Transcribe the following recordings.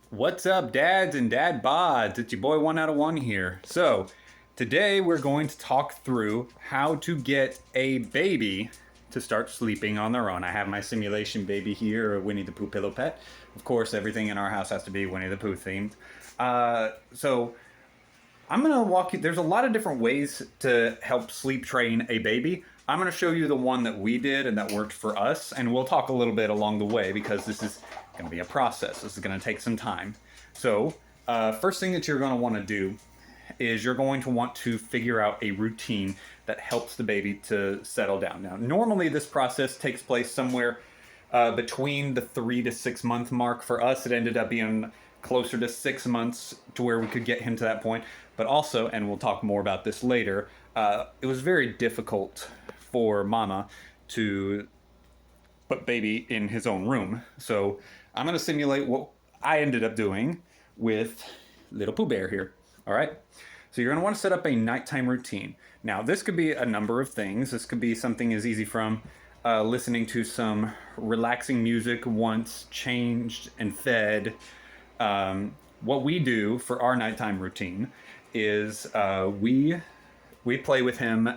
What's up, dads and dad bods? It's your boy One Out of One here. So, today we're going to talk through how to get a baby to start sleeping on their own. I have my simulation baby here, a Winnie the Pooh pillow pet. Of course, everything in our house has to be Winnie the Pooh themed. So, I'm going to walk you. There's a lot of different ways to help sleep train a baby. I'm going to show you the one that we did and that worked for us, and we'll talk a little bit along the way because this is going to be a process. This is going to take some time. So, first thing that you're going to want to do is you're going to want to figure out a routine that helps the baby to settle down. Now, normally this process takes place somewhere between the 3 to 6 month mark. For us, it ended up being closer to 6 months to where we could get him to that point. But also, and we'll talk more about this later, it was very difficult for mama to put baby in his own room. So I'm going to simulate what I ended up doing with little Pooh Bear here. All right. So you're going to want to set up a nighttime routine. Now, this could be a number of things. This could be something as easy from listening to some relaxing music once changed and fed. What we do for our nighttime routine is we play with him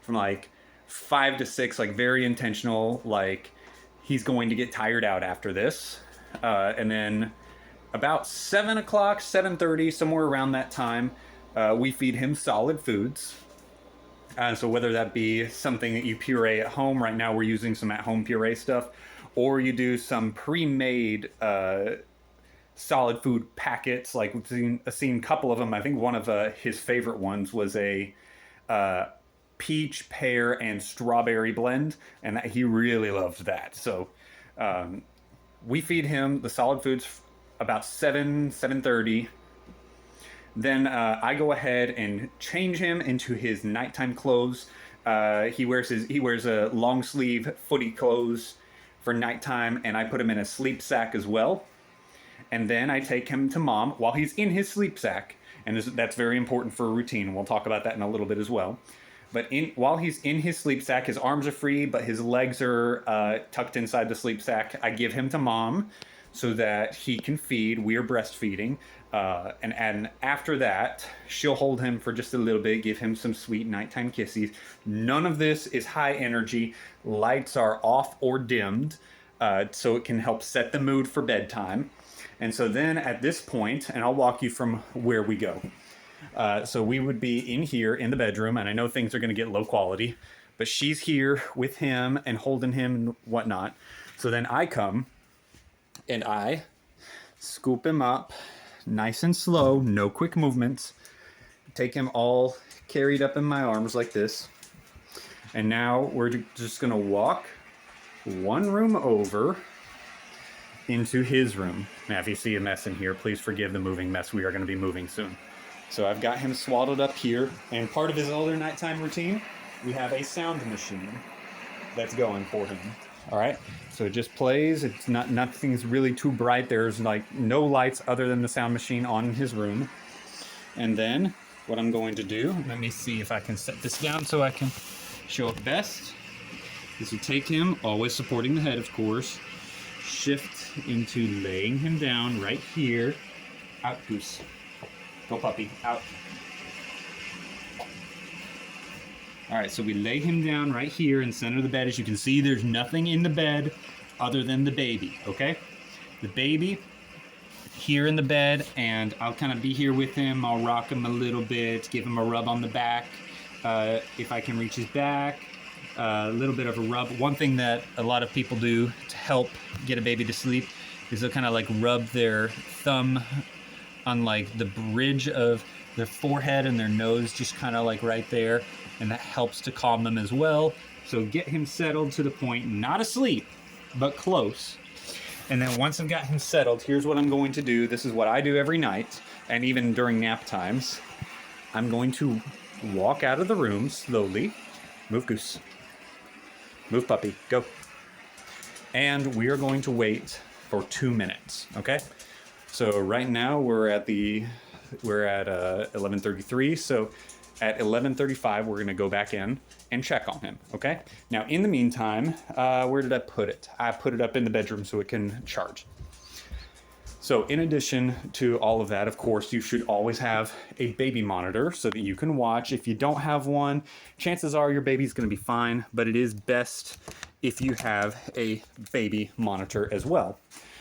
from like 5 to 6, like very intentional, like he's going to get tired out after this. And then about 7 o'clock, 7:30, somewhere around that time, we feed him solid foods. So whether that be something that you puree at home, right now we're using some at-home puree stuff, or you do some pre-made solid food packets. Like we've seen a couple of them. I think one of his favorite ones was a peach, pear, and strawberry blend, and he really loved that. So we feed him the solid foods about 7:30. Then I go ahead and change him into his nighttime clothes. He wears a long sleeve footy clothes for nighttime, and I put him in a sleep sack as well. And then I take him to mom while he's in his sleep sack, and that's very important for a routine. We'll talk about that in a little bit as well. But while he's in his sleep sack, his arms are free, but his legs are tucked inside the sleep sack. I give him to mom so that he can feed. We are breastfeeding. And after that, she'll hold him for just a little bit, give him some sweet nighttime kisses. None of this is high energy. Lights are off or dimmed, so it can help set the mood for bedtime. And so then at this point, and I'll walk you from where we go. So we would be in here in the bedroom, and I know things are going to get low quality, but she's here with him and holding him and whatnot. So then I come and I scoop him up nice and slow, no quick movements. Take him all carried up in my arms like this. And now we're just going to walk one room over into his room. Now, if you see a mess in here, please forgive the moving mess. We are going to be moving soon. So I've got him swaddled up here, and part of his other nighttime routine, we have a sound machine that's going for him. All right, so it just plays. It's nothing's really too bright. There's like no lights other than the sound machine on in his room. And then what I'm going to do, let me see if I can set this down so I can show it best, is you take him, always supporting the head, of course, shift into laying him down right here. Out, Goose. Go, puppy. Out. All right, so we lay him down right here in the center of the bed. As you can see, there's nothing in the bed other than the baby, okay? The baby here in the bed, and I'll kind of be here with him. I'll rock him a little bit, give him a rub on the back. If I can reach his back, a little bit of a rub. One thing that a lot of people do to help get a baby to sleep is they'll kind of like rub their thumb on like the bridge of their forehead and their nose, just kind of like right there, and that helps to calm them as well. So get him settled to the point, not asleep, but close. And then once I've got him settled, here's what I'm going to do. This is what I do every night, and even during nap times. I'm going to walk out of the room slowly. Move, Goose. Move, puppy. Go. And we are going to wait for 2 minutes, okay? So right now we're at 11:33. So at 11:35 we're gonna go back in and check on him. Okay. Now in the meantime, where did I put it? I put it up in the bedroom so it can charge. So in addition to all of that, of course, you should always have a baby monitor so that you can watch. If you don't have one, chances are your baby's going to be fine, but it is best if you have a baby monitor as well.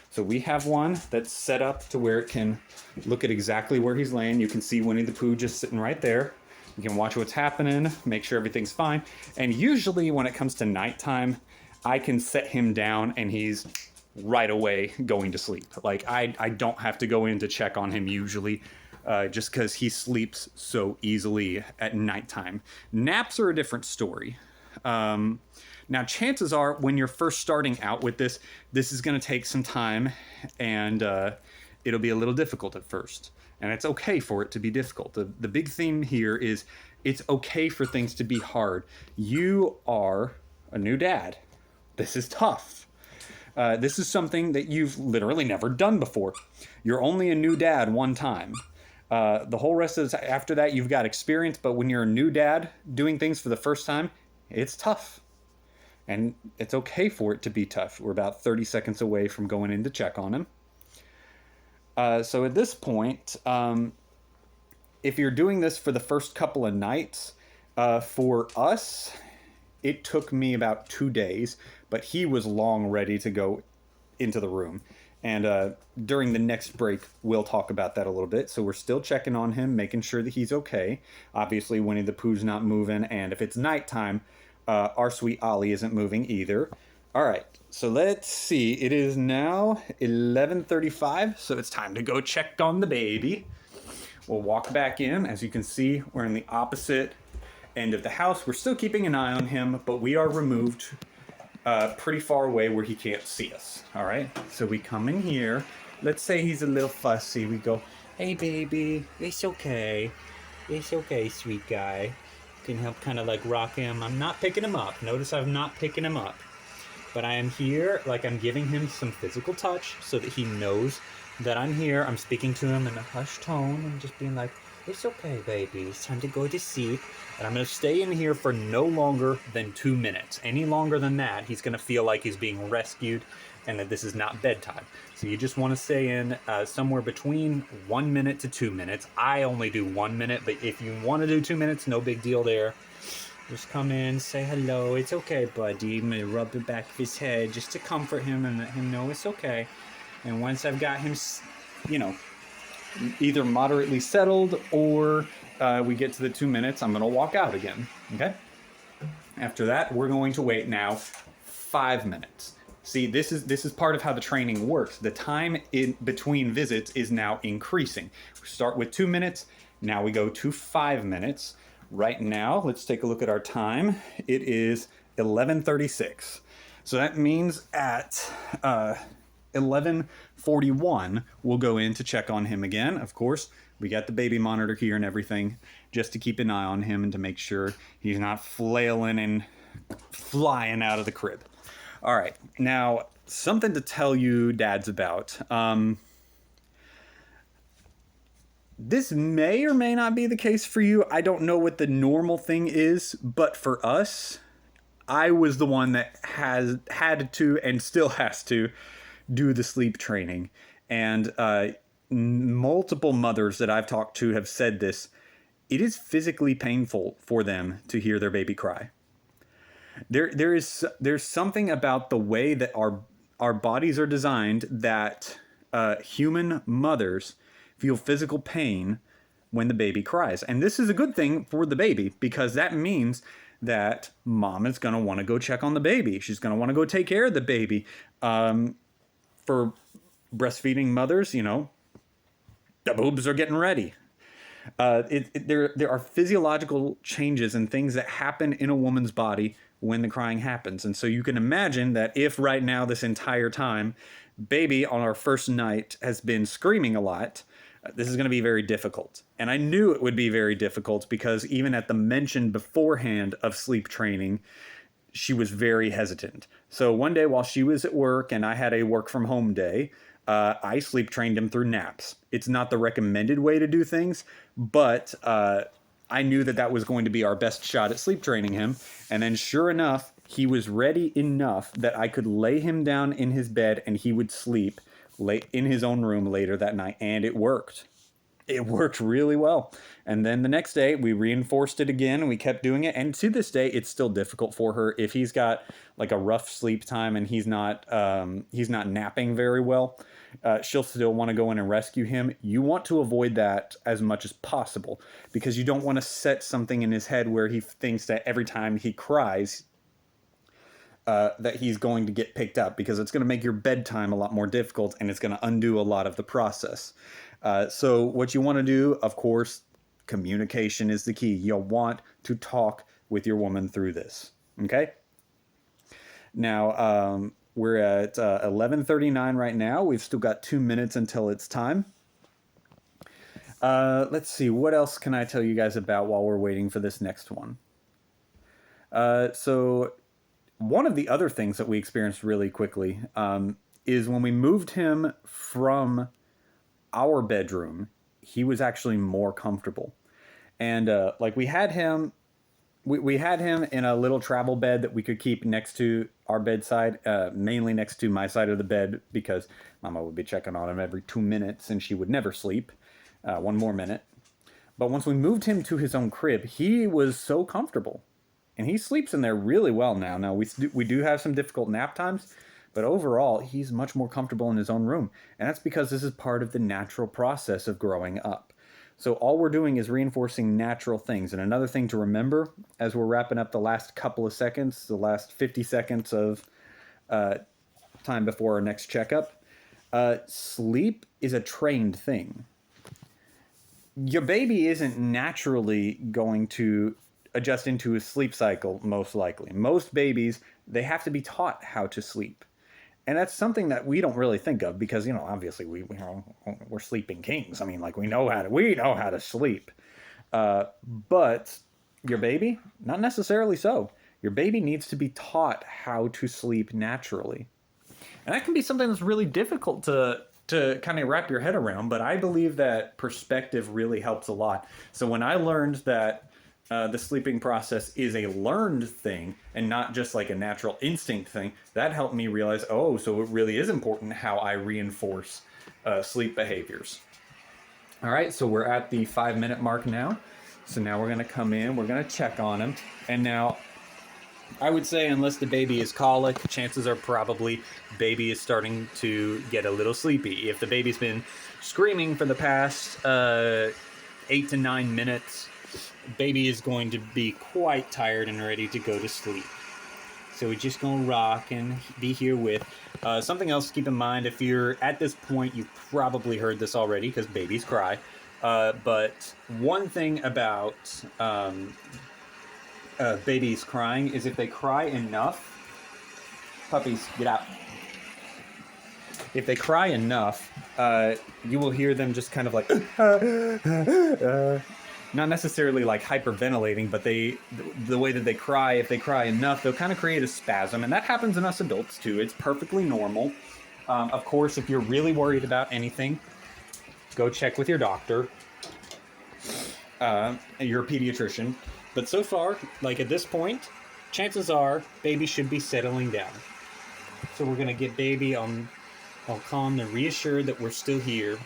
So we have one that's set up to where it can look at exactly where he's laying. You can see Winnie the Pooh just sitting right there. You can watch what's happening, make sure everything's fine. And usually when it comes to nighttime, I can set him down and he's right away going to sleep. Like I don't have to go in to check on him usually, just because he sleeps so easily at nighttime. Naps are a different story. Now, chances are when you're first starting out with this is going to take some time, and it'll be a little difficult at first. And it's okay for it to be difficult. The big theme here is it's okay for things to be hard. You are a new dad. This is tough. This is something that you've literally never done before. You're only a new dad one time. The whole rest of after that, you've got experience, but when you're a new dad doing things for the first time, it's tough. And it's okay for it to be tough. We're about 30 seconds away from going in to check on him. So at this point, if you're doing this for the first couple of nights, for us, it took me about 2 days, but he was long ready to go into the room. And during the next break, we'll talk about that a little bit. So we're still checking on him, making sure that he's okay. Obviously, Winnie the Pooh's not moving, and if it's nighttime, our sweet Ollie isn't moving either. All right, so let's see. It is now 11:35, so it's time to go check on the baby. We'll walk back in. As you can see, we're in the opposite end of the house. We're still keeping an eye on him, but we are removed pretty far away where he can't see us. All right, so we come in here. Let's say he's a little fussy. We go, hey baby, it's okay, sweet guy. You can help kind of like rock him. I'm not picking him up. Notice I'm not picking him up, but I am here. Like I'm giving him some physical touch so that he knows that I'm here. I'm speaking to him in a hushed tone and just being like, it's okay, baby. It's time to go to sleep. And I'm going to stay in here for no longer than 2 minutes. Any longer than that, he's going to feel like he's being rescued and that this is not bedtime. So you just want to stay in somewhere between 1 minute to 2 minutes. I only do 1 minute, but if you want to do 2 minutes, no big deal there. Just come in, say hello. It's okay, buddy. I'm going to rub the back of his head just to comfort him and let him know it's okay. And once I've got him, either moderately settled or we get to the 2 minutes, I'm going to walk out again. Okay? After that, we're going to wait now 5 minutes. See, this is part of how the training works. The time in between visits is now increasing. We start with 2 minutes. Now we go to 5 minutes. Right now, let's take a look at our time. It is 11:36. So that means at 11:41, we'll go in to check on him again. Of course, we got the baby monitor here and everything just to keep an eye on him and to make sure he's not flailing and flying out of the crib. All right, now something to tell you dads about. This may or may not be the case for you. I don't know what the normal thing is, but for us, I was the one that had to and still has to do the sleep training. And multiple mothers that I've talked to have said this. It is physically painful for them to hear their baby cry. There's something about the way that our bodies are designed that human mothers feel physical pain when the baby cries. And this is a good thing for the baby because that means that mom is going to want to go check on the baby. She's going to want to go take care of the baby. For breastfeeding mothers, the boobs are getting ready. There are physiological changes and things that happen in a woman's body when the crying happens. And so you can imagine that if right now, this entire time, baby on our first night has been screaming a lot, this is going to be very difficult. And I knew it would be very difficult because even at the mention beforehand of sleep training, she was very hesitant. So one day while she was at work and I had a work from home day, I sleep trained him through naps. It's not the recommended way to do things, but I knew that was going to be our best shot at sleep training him. And then sure enough, he was ready enough that I could lay him down in his bed and he would sleep late in his own room later that night, and it worked. It worked really well. And then the next day we reinforced it again and we kept doing it. And to this day, it's still difficult for her. If he's got like a rough sleep time and he's not napping very well, she'll still want to go in and rescue him. You want to avoid that as much as possible because you don't want to set something in his head where he thinks that every time he cries, that he's going to get picked up, because it's going to make your bedtime a lot more difficult and it's going to undo a lot of the process. So what you want to do, of course, communication is the key. You'll want to talk with your woman through this. Okay. Now, we're at 11:39 right now. We've still got 2 minutes until it's time. Let's see. What else can I tell you guys about while we're waiting for this next one? So one of the other things that we experienced really quickly is when we moved him from our bedroom, he was actually more comfortable. And like we had him in a little travel bed that we could keep next to our bedside, mainly next to my side of the bed, because Mama would be checking on him every 2 minutes and she would never sleep 1 more minute. But once we moved him to his own crib, he was so comfortable. And he sleeps in there really well now. Now, we do have some difficult nap times, but overall, he's much more comfortable in his own room. And that's because this is part of the natural process of growing up. So all we're doing is reinforcing natural things. And another thing to remember as we're wrapping up the last couple of seconds, the last 50 seconds of time before our next checkup, sleep is a trained thing. Your baby isn't naturally going to adjust into a sleep cycle, most likely. Most babies, they have to be taught how to sleep. And that's something that we don't really think of because, obviously we're sleeping kings. I mean, like we know how to sleep. But your baby, not necessarily so. Your baby needs to be taught how to sleep naturally. And that can be something that's really difficult to kind of wrap your head around, but I believe that perspective really helps a lot. So when I learned that the sleeping process is a learned thing and not just like a natural instinct thing, that helped me realize, so it really is important how I reinforce sleep behaviors. All right, so we're at the 5-minute mark now. So now we're going to come in, we're going to check on him. And now I would say unless the baby is colic, chances are probably baby is starting to get a little sleepy. If the baby's been screaming for the past 8 to 9 minutes, baby is going to be quite tired and ready to go to sleep. So we're just going to rock and be here with. Something else to keep in mind, if you're at this point, you've probably heard this already because babies cry. But one thing about babies crying is if they cry enough, puppies, get out. If they cry enough, you will hear them just kind of like, not necessarily like hyperventilating, but the way that they cry, if they cry enough, they'll kind of create a spasm. And that happens in us adults too. It's perfectly normal. Of course, if you're really worried about anything, go check with your doctor, your pediatrician. But so far, like at this point, chances are baby should be settling down. So we're going to get baby all calm and reassured that we're still here.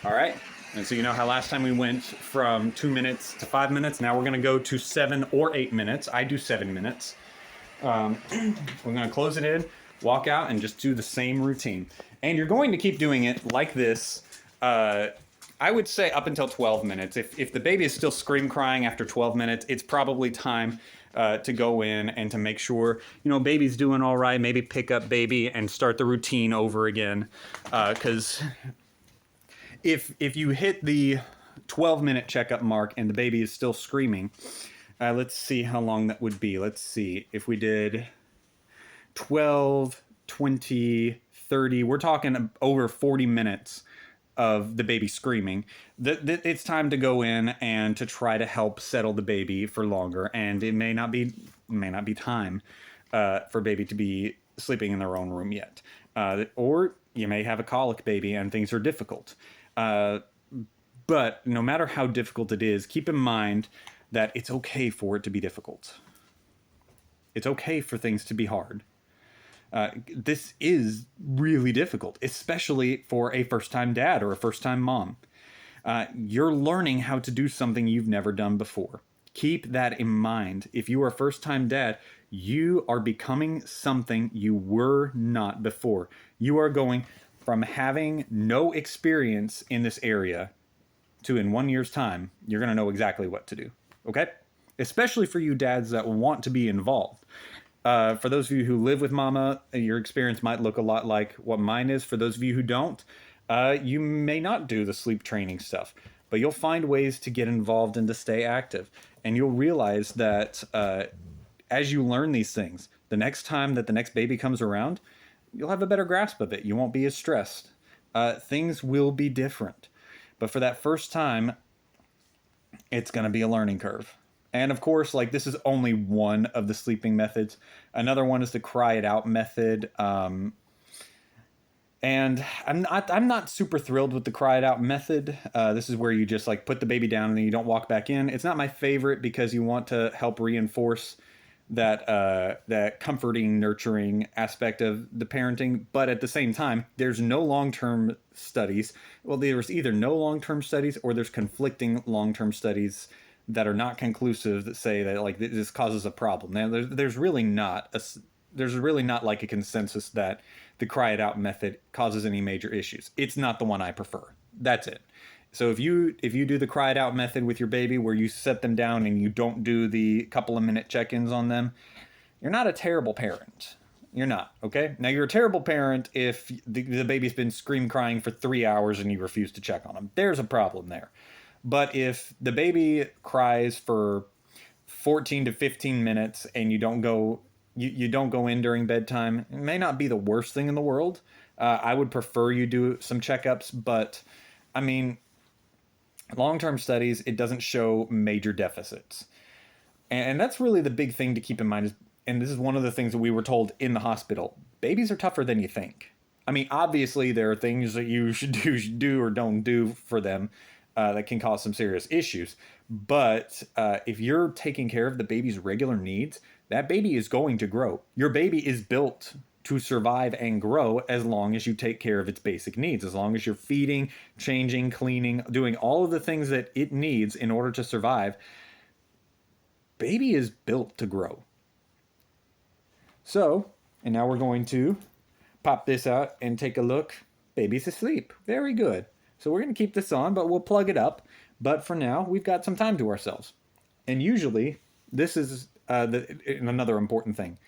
All right. And so you know how last time we went from 2 minutes to 5 minutes? Now we're going to go to 7 or 8 minutes. I do 7 minutes. We're going to close it in, walk out, and just do the same routine. And you're going to keep doing it like this, I would say up until 12 minutes. If the baby is still scream crying after 12 minutes, it's probably time to go in and to make sure, baby's doing all right. Maybe pick up baby and start the routine over again. Because if you hit the 12-minute checkup mark and the baby is still screaming, let's see how long that would be. Let's see. If we did 12, 20, 30, we're talking over 40 minutes of the baby screaming. It's time to go in and to try to help settle the baby for longer. And it may not be time for baby to be sleeping in their own room yet. Or you may have a colic baby and things are difficult. But no matter how difficult it is, keep in mind that it's okay for it to be difficult. It's okay for things to be hard. This is really difficult, especially for a first time dad or a first time mom. You're learning how to do something you've never done before. Keep that in mind. If you are a first time dad, you are becoming something you were not before. You are going from having no experience in this area to, in 1 year's time, you're going to know exactly what to do. Okay? Especially for you dads that want to be involved. For those of you who live with mama, your experience might look a lot like what mine is. For those of you who don't, you may not do the sleep training stuff, but you'll find ways to get involved and to stay active. And you'll realize that as you learn these things, the next time that the next baby comes around, you'll have a better grasp of it. You won't be as stressed. Things will be different. But for that first time, it's going to be a learning curve. And of course, like this is only one of the sleeping methods. Another one is the cry it out method. And I'm not super thrilled with the cry it out method. This is where you just like put the baby down and then you don't walk back in. It's not my favorite because you want to help reinforce that comforting, nurturing aspect of the parenting. But at the same time, there's no long-term studies. Well, there's either no long-term studies or there's conflicting long-term studies that are not conclusive that say that like this causes a problem. Now, there's really not like a consensus that the cry it out method causes any major issues. It's not the one I prefer. That's it. So if you do the cry it out method with your baby where you set them down and you don't do the couple of minute check-ins on them, you're not a terrible parent. You're not, okay? Now you're a terrible parent if the baby's been scream crying for 3 hours and you refuse to check on them. There's a problem there. But if the baby cries for 14 to 15 minutes and you don't go in during bedtime, it may not be the worst thing in the world. I would prefer you do some checkups, but I mean, long-term studies, it doesn't show major deficits. And that's really the big thing to keep in mind. And this is one of the things that we were told in the hospital. Babies are tougher than you think. I mean, obviously there are things that you should do or don't do for them that can cause some serious issues. But if you're taking care of the baby's regular needs, that baby is going to grow. Your baby is built to survive and grow as long as you take care of its basic needs, as long as you're feeding, changing, cleaning, doing all of the things that it needs in order to survive. Baby is built to grow. So, and now we're going to pop this out and take a look. Baby's asleep. Very good. So we're going to keep this on, but we'll plug it up. But for now, we've got some time to ourselves. And usually, this is another important thing.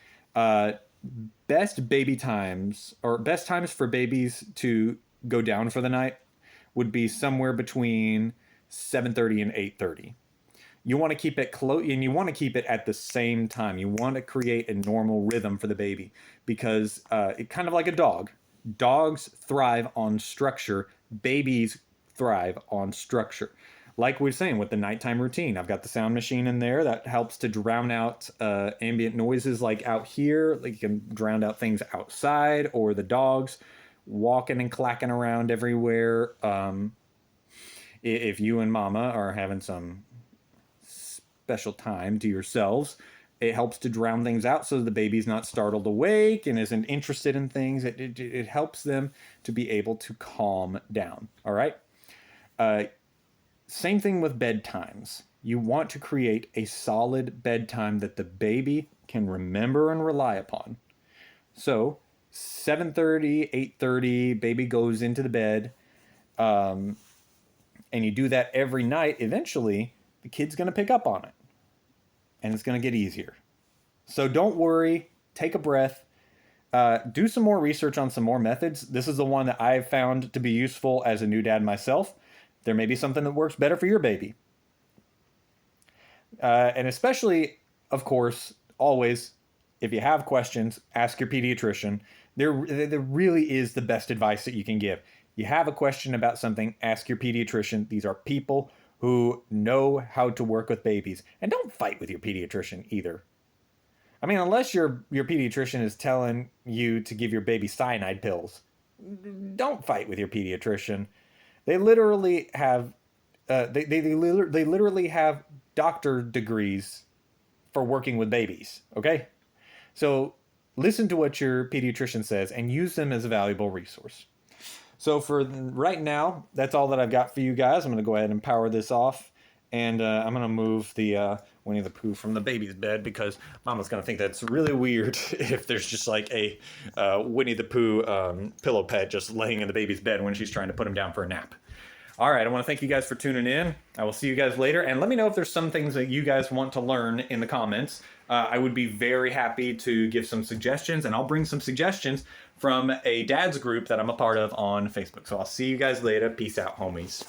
Best baby times, or best times for babies to go down for the night would be somewhere between 7:30 and 8:30. You want to keep it close, and you want to keep it at the same time. You want to create a normal rhythm for the baby because it kind of like a dog. Dogs thrive on structure. Babies thrive on structure. Like we were saying with the nighttime routine, I've got the sound machine in there that helps to drown out ambient noises like out here. Like you can drown out things outside or the dogs walking and clacking around everywhere. If you and mama are having some special time to yourselves, it helps to drown things out so the baby's not startled awake and isn't interested in things. It helps them to be able to calm down. All right. Same thing with bedtimes. You want to create a solid bedtime that the baby can remember and rely upon. So 7:30, 8:30, baby goes into the bed, and you do that every night. Eventually, the kid's going to pick up on it, and it's going to get easier. So don't worry. Take a breath. Do some more research on some more methods. This is the one that I've found to be useful as a new dad myself. There may be something that works better for your baby. And especially, of course, always, if you have questions, ask your pediatrician. There really is the best advice that you can give. You have a question about something, ask your pediatrician. These are people who know how to work with babies. And don't fight with your pediatrician either. I mean, unless your pediatrician is telling you to give your baby cyanide pills, don't fight with your pediatrician. They literally have they literally have doctor degrees for working with babies. Okay, so listen to what your pediatrician says and use them as a valuable resource. So for right now, that's all that I've got for you guys. I'm going to go ahead and power this off, and I'm going to move the Winnie the Pooh from the baby's bed because Mama's going to think that's really weird if there's just like a Winnie the Pooh pillow pet just laying in the baby's bed when she's trying to put him down for a nap. All right, I want to thank you guys for tuning in. I will see you guys later, and let me know if there's some things that you guys want to learn in the comments. I would be very happy to give some suggestions, and I'll bring some suggestions from a dad's group that I'm a part of on Facebook. So I'll see you guys later. Peace out, homies.